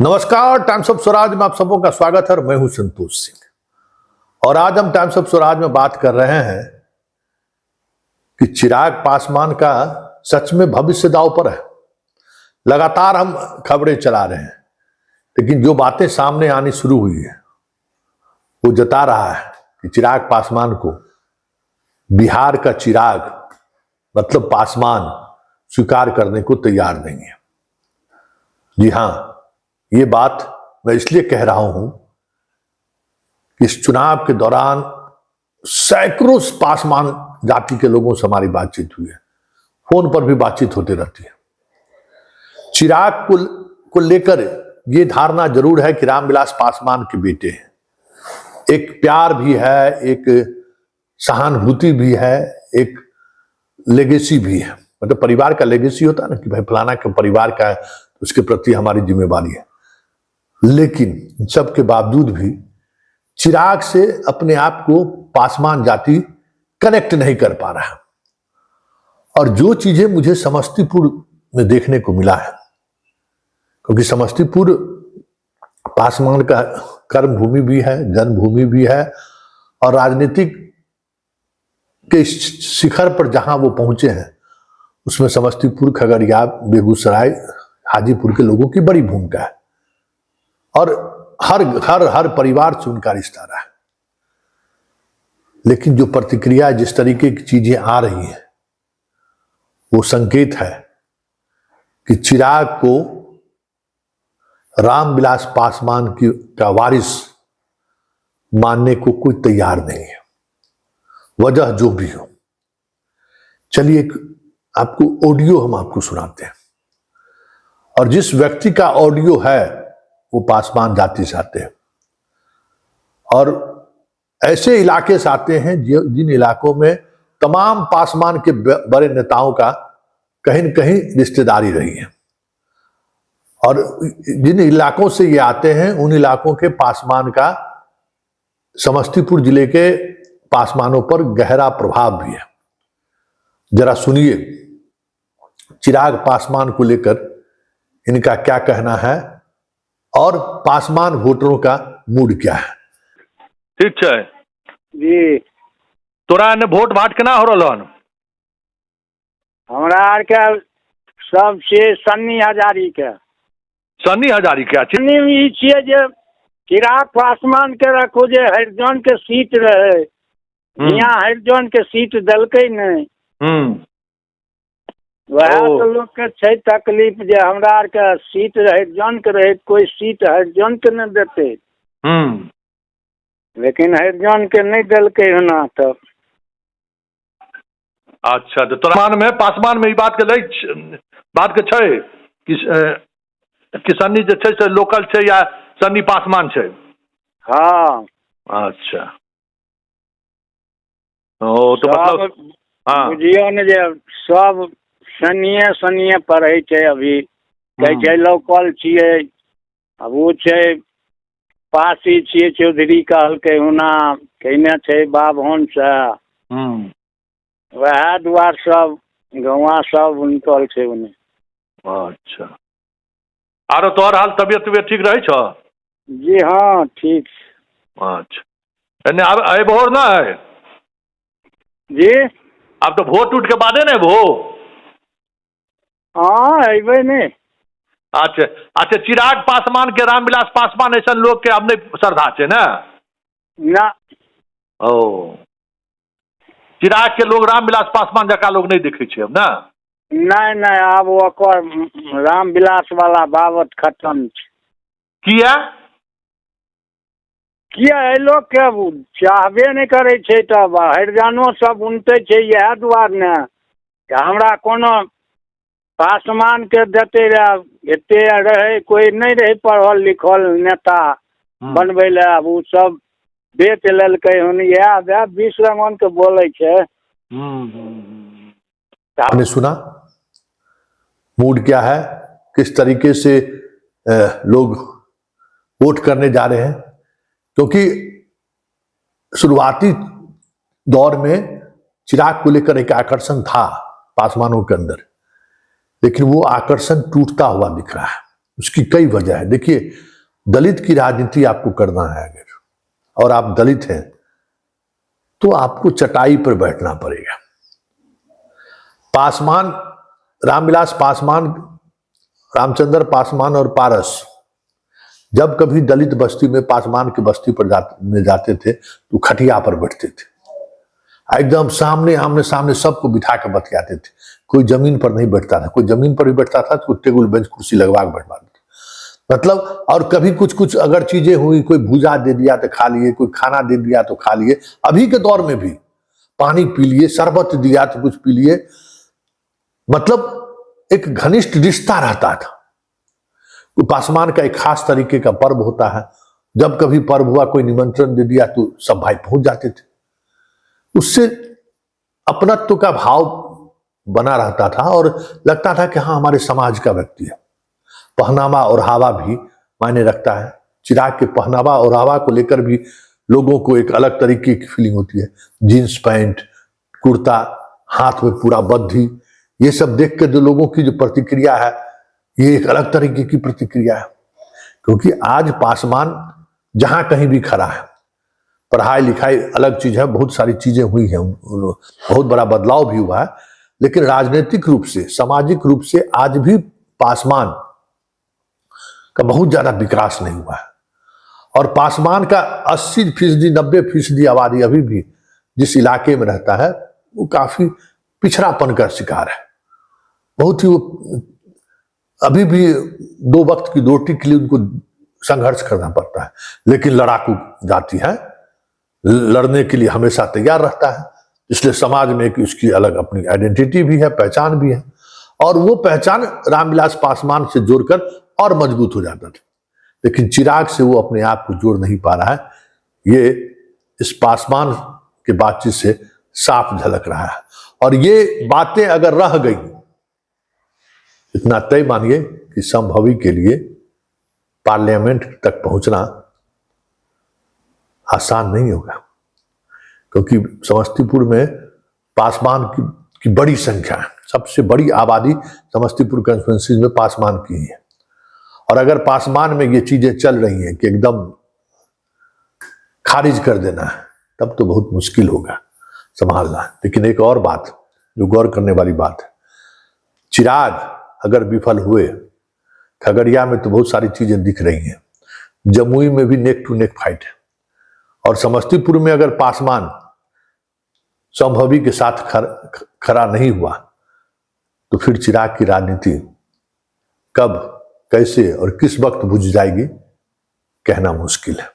नमस्कार, times of Swaraj में आप सबों का स्वागत है और मैं हूं संतोष सिंह। और आज हम टाइम्स ऑफ स्वराज में बात कर रहे हैं कि चिराग पासवान का सच में भविष्य दांव पर है। लगातार हम खबरें चला रहे हैं, लेकिन जो बातें सामने आनी शुरू हुई है वो जता रहा है कि चिराग पासवान को बिहार का चिराग मतलब पासवान स्वीकार करने को तैयार नहीं है। जी हां, ये बात मैं इसलिए कह रहा हूं कि इस चुनाव के दौरान सैकड़ों पासवान जाति के लोगों से हमारी बातचीत हुई है, फोन पर भी बातचीत होती रहती है। चिराग को लेकर ये धारणा जरूर है कि रामविलास पासवान के बेटे हैं। एक प्यार भी है, एक सहानुभूति भी है, एक लेगेसी भी है। मतलब परिवार का लेगेसी होता है ना कि भाई फलाना के परिवार का है, उसके प्रति हमारी जिम्मेवारी है। लेकिन सबके बावजूद भी चिराग से अपने आप को पासवान जाति कनेक्ट नहीं कर पा रहा है। और जो चीजें मुझे समस्तीपुर में देखने को मिला है, क्योंकि समस्तीपुर पासवान का कर्म भूमि भी है, जन्मभूमि भी है, और राजनीतिक के शिखर पर जहां वो पहुंचे हैं उसमें समस्तीपुर, खगड़िया, बेगूसराय, हाजीपुर के लोगों की बड़ी भूमिका है। और हर परिवार से उनका रिश्ता रहा है। लेकिन जो प्रतिक्रिया, जिस तरीके की चीजें आ रही हैं, वो संकेत है कि चिराग को रामविलास पासवान का वारिस मानने को कोई तैयार नहीं है, वजह जो भी हो। चलिए आपको ऑडियो हम आपको सुनाते हैं, और जिस व्यक्ति का ऑडियो है वो पासवान जाति से आते हैं, और ऐसे इलाके से आते हैं जिन इलाकों में तमाम पासवान के बड़े नेताओं का कहीं न कहीं रिश्तेदारी रही है। और जिन इलाकों से ये आते हैं उन इलाकों के पासवान का समस्तीपुर जिले के पासवानों पर गहरा प्रभाव भी है। जरा सुनिए चिराग पासवान को लेकर इनका क्या कहना है और पासवान वोटरों का मूड क्या है। ठीक है जी, तोरा ने वोट भाट केना हो रहलन? हमरा आर के सब छियै सन्नी हजारी के। सन्नी हजारी के अछि? सन्नी ई छियै जे चिराग पासवान के रखो जे हरिजन के सीट रहे, यहाँ हरिजन के सीट देलकै नहीं। वह तो लोग के छै तकलीफ जे हमरा आर के सीट हरिजन के रहे, कोई सीट हरिजन के न देते। लेकिन हरिजन के नहीं देलकै होना। तो अच्छा, तो तोरा मान में पासवान में ई बात के छै कि सन्नी जे छै से लोकल छै या सन्नी पासवान छै? हाँ, अच्छा, ओ तो मतलब हाँ बुझियो ने जे सब सनिये पढ़े छै। अभी कहे छै लोकल छियै, अब वो छै पासी छियै, चौधरी कहलकै हुना कहने छै बाभन से। वह दुआर सब गौवा सब उनकल छै उन्हें। अच्छा, आरो तोहर हाल तबियत ठीक रहे छ? जी हाँ, ठीक। अच्छा, एने अब अबहो ना है जी, अब तो वोट उठ के बादे ने भो। हाँ अबे नहीं। अच्छा अच्छा, चिराग पासवान के रामविलास पासवान ऐसा लोग के अब नहीं श्रद्धा छै ना? ना, ओ चिराग के लोग रामविलास पासवान जका लोग नहीं देखे छे अब ना? नहीं नहीं, अब ओकर रामविलास वाला बाबत खत्म छै। किया? किया ए लोग के चाहबे नहीं करे छै, तब हरिजनो सब उनते छै। यह दुआर ने कि हमरा कोनो पासवान के देते रहे, एते रहे कोई नहीं रहे पढ़ल लिखल नेता बनबे ले। अब उ सब बेच लेलकै हन। यह 20 रंगन के बोले छै। आपने सुना मूड क्या है, किस तरीके से लोग वोट करने जा रहे हैं। क्योंकि शुरुआती दौर में चिराग को लेकर एक आकर्षण था पासवानों के अंदर, लेकिन वो आकर्षण टूटता हुआ दिख रहा है। उसकी कई वजह है। देखिए, दलित की राजनीति आपको करना है अगर, और आप दलित हैं, तो आपको चटाई पर बैठना पड़ेगा। पासवान, रामविलास पासवान, रामचंद्र पासवान और पारस जब कभी दलित बस्ती में पासवान की बस्ती पर जाते थे तो खटिया पर बैठते थे, एकदम सामने आमने सामने सबको बिठा के बतियाते थे। कोई जमीन पर नहीं बैठता था, कोई जमीन पर भी बैठता था तो टेबल बेंच कुर्सी लगवा के बैठवा देते। मतलब, और कभी कुछ कुछ अगर चीजें हुई, कोई भूजा दे दिया तो खा लिए, कोई खाना दे दिया तो खा लिए, अभी के दौर में भी पानी पी लिए, शरबत दिया तो कुछ पी लिए। मतलब एक घनिष्ठ रिश्ता रहता था। पासवान का एक खास तरीके का पर्व होता है, जब कभी पर्व हुआ, कोई निमंत्रण दे दिया तो सब भाई पहुंच जाते थे। उससे अपनत्व का भाव बना रहता था और लगता था कि हाँ, हमारे समाज का व्यक्ति है। पहनावा और हवा भी मायने रखता है। चिराग के पहनावा और हवा को लेकर भी लोगों को एक अलग तरीके की फीलिंग होती है। जींस पैंट, कुर्ता, हाथ में पूरा बद्धी, ये सब देख कर जो लोगों की जो प्रतिक्रिया है, ये एक अलग तरीके की प्रतिक्रिया है। क्योंकि आज पासवान जहां कहीं भी खड़ा है, पढ़ाई लिखाई अलग चीज है, बहुत सारी चीजें हुई हैं, बहुत बड़ा बदलाव भी हुआ है, लेकिन राजनीतिक रूप से, सामाजिक रूप से आज भी पासवान का बहुत ज्यादा विकास नहीं हुआ है। और पासवान का 80%, 90% आबादी अभी भी जिस इलाके में रहता है वो काफी पिछड़ापन का शिकार है। बहुत ही वो अभी भी 2 वक्त की रोटी के लिए उनको संघर्ष करना पड़ता है, लेकिन लड़ाकू जाति है, लड़ने के लिए हमेशा तैयार रहता है। इसलिए समाज में एक उसकी अलग अपनी आइडेंटिटी भी है, पहचान भी है, और वो पहचान रामविलास पासवान से जोड़कर और मजबूत हो जाता था। लेकिन चिराग से वो अपने आप को जोड़ नहीं पा रहा है। ये इस पासवान के बातचीत से साफ झलक रहा है। और ये बातें अगर रह गई, इतना तय मानिए कि संभवी के लिए पार्लियामेंट तक पहुंचना आसान नहीं होगा, क्योंकि समस्तीपुर में पासवान की बड़ी संख्या है। सबसे बड़ी आबादी समस्तीपुर कॉन्स्टिट्यूंसी में पासवान की है। और अगर पासवान में ये चीजें चल रही हैं कि एकदम खारिज कर देना है, तब तो बहुत मुश्किल होगा संभालना। लेकिन एक और बात जो गौर करने वाली बात है, चिराग अगर विफल हुए, खगड़िया में तो बहुत सारी चीजें दिख रही हैं, जमुई में भी नेक टू नेक फाइट है, और समस्तीपुर में अगर पासवान संभवी के साथ खड़ा नहीं हुआ तो फिर चिराग की राजनीति कब, कैसे और किस वक्त बुझ जाएगी, कहना मुश्किल है।